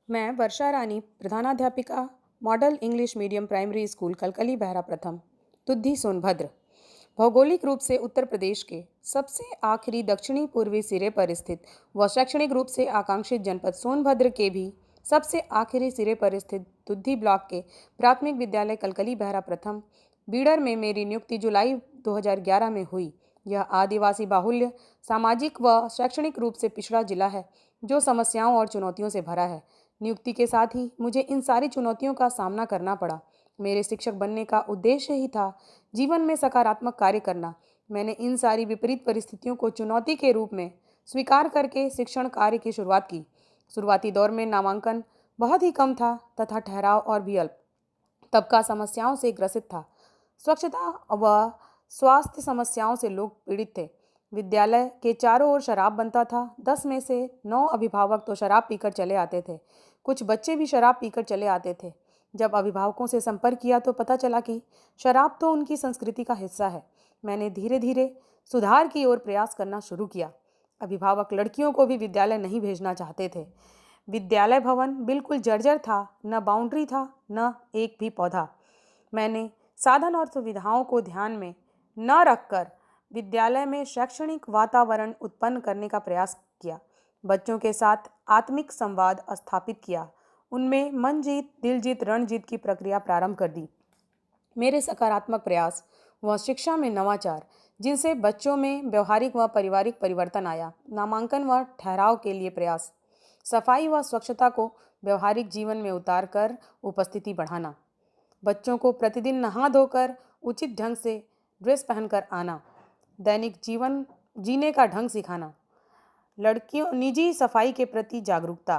मैं वर्षा रानी, प्रधानाध्यापिका, model English medium primary school Kalkali Bahra प्रथम, तुद्दी सोनभद्र। भौगोलिक रूप से उत्तर प्रदेश के सबसे आखिरी दक्षिणी पूर्वी सिरे पर स्थित व शैक्षणिक रूप से आकांक्षित जनपद सोनभद्र के भी सबसे आखिरी सिरे पर स्थित तुद्दी ब्लॉक के प्राथमिक विद्यालय कलकली बहरा प्रथम बीडर में मेरी नियुक्ति जुलाई 2011 में हुई। यह आदिवासी बाहुल्य, सामाजिक व शैक्षणिक रूप से पिछड़ा जिला है जो समस्याओं और चुनौतियों से भरा है। नियुक्ति के साथ ही मुझे इन सारी चुनौतियों का सामना करना पड़ा। मेरे शिक्षक बनने का उद्देश्य ही था जीवन में सकारात्मक कार्य करना। मैंने इन सारी विपरीत परिस्थितियों को चुनौती के रूप में स्वीकार करके शिक्षण कार्य की शुरुआत की। शुरुआती दौर में नामांकन बहुत ही कम था तथा ठहराव और भी अल्प। तबका समस्याओं से ग्रसित था। स्वच्छता व स्वास्थ्य समस्याओं से लोग पीड़ित थे। विद्यालय के चारों ओर शराब बनता था। 10 में से 9 अभिभावक तो शराब पीकर चले आते थे। कुछ बच्चे भी शराब पीकर चले आते थे। जब अभिभावकों से संपर्क किया तो पता चला कि शराब तो उनकी संस्कृति का हिस्सा है। मैंने धीरे धीरे सुधार की ओर प्रयास करना शुरू किया। अभिभावक लड़कियों को भी विद्यालय नहीं भेजना चाहते थे। विद्यालय भवन बिल्कुल जर्जर था, न बाउंड्री था, न एक भी पौधा। मैंने साधन और सुविधाओं को ध्यान में न रखकर विद्यालय में शैक्षणिक वातावरण उत्पन्न करने का प्रयास किया। बच्चों के साथ आत्मिक संवाद स्थापित किया। उनमें मन जीत, दिल जीत, रण जीत की प्रक्रिया प्रारंभ कर दी। मेरे सकारात्मक प्रयास व शिक्षा में नवाचार, जिनसे बच्चों में व्यवहारिक व पारिवारिक परिवर्तन आया। नामांकन व ठहराव के लिए प्रयास। सफाई व स्वच्छता को व्यवहारिक जीवन में उतार कर उपस्थिति बढ़ाना। बच्चों को प्रतिदिन नहा धोकर उचित ढंग से ड्रेस पहनकर आना। दैनिक जीवन जीने का ढंग सिखाना। लड़कियों निजी सफाई के प्रति जागरूकता।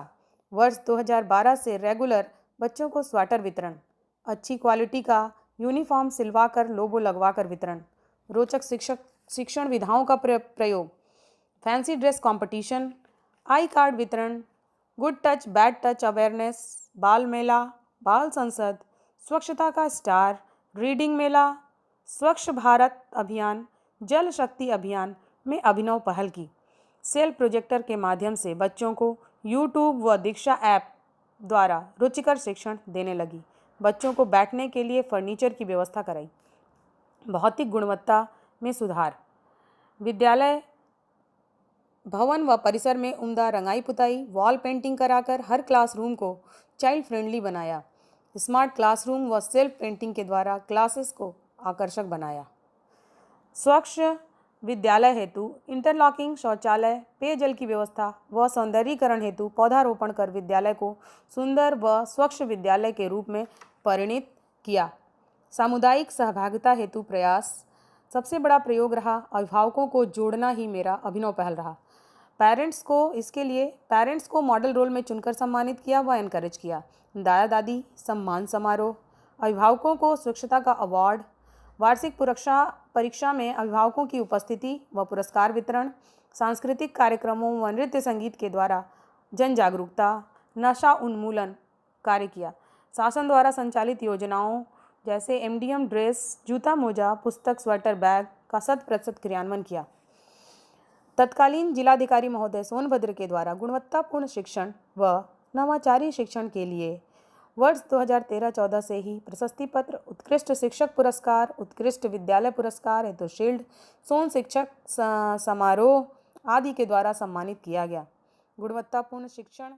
वर्ष 2012 से रेगुलर बच्चों को स्वेटर वितरण। अच्छी क्वालिटी का यूनिफॉर्म सिलवाकर लोगो लगवाकर वितरण। रोचक शिक्षण विधाओं का प्रयोग। Fancy dress competition, I card वितरण, good touch bad touch awareness, बाल मेला, बाल संसद, स्वच्छता का स्टार, रीडिंग मेला, स्वच्छ भारत अभियान, जल शक्ति अभियान में अभिनव पहल की। सेल प्रोजेक्टर के माध्यम से बच्चों को यूट्यूब व दीक्षा ऐप द्वारा रुचिकर शिक्षण देने लगी। बच्चों को बैठने के लिए फर्नीचर की व्यवस्था कराई। भौतिक गुणवत्ता में सुधार। विद्यालय भवन व परिसर में उम्दा रंगाई पुताई, वॉल पेंटिंग कराकर हर क्लासरूम को चाइल्ड फ्रेंडली बनाया। स्मार्ट क्लासरूम व सेल्फ पेंटिंग के द्वारा क्लासेस को आकर्षक बनाया। स्वच्छ विद्यालय हेतु इंटरलॉकिंग शौचालय, पेयजल की व्यवस्था व सौंदर्यीकरण हेतु पौधारोपण कर विद्यालय को सुंदर व स्वच्छ विद्यालय के रूप में परिणित किया। सामुदायिक सहभागिता हेतु प्रयास। सबसे बड़ा प्रयोग रहा अभिभावकों को जोड़ना ही मेरा अभिनव पहल रहा। पेरेंट्स को मॉडल रोल में चुनकर सम्मानित किया व एनकरेज किया। दादा दादी सम्मान समारोह, अभिभावकों को स्वच्छता का अवार्ड, वार्षिक परीक्षा में अभिभावकों की उपस्थिति व पुरस्कार वितरण, सांस्कृतिक कार्यक्रमों व नृत्य संगीत के द्वारा जन जागरूकता, नशा उन्मूलन कार्य किया। शासन द्वारा संचालित योजनाओं जैसे एमडीएम ड्रेस, जूता मोजा, पुस्तक, स्वेटर, बैग का 100% क्रियान्वयन किया। तत्कालीन जिलाधिकारी महोदय सोनभद्र के द्वारा गुणवत्तापूर्ण शिक्षण व नवाचारी शिक्षण के लिए वर्ष 2013-14 से ही प्रशस्ति पत्र, उत्कृष्ट शिक्षक पुरस्कार, उत्कृष्ट विद्यालय पुरस्कार हेतु शील्ड, सोन शिक्षक समारोह आदि के द्वारा सम्मानित किया गया। गुणवत्तापूर्ण शिक्षण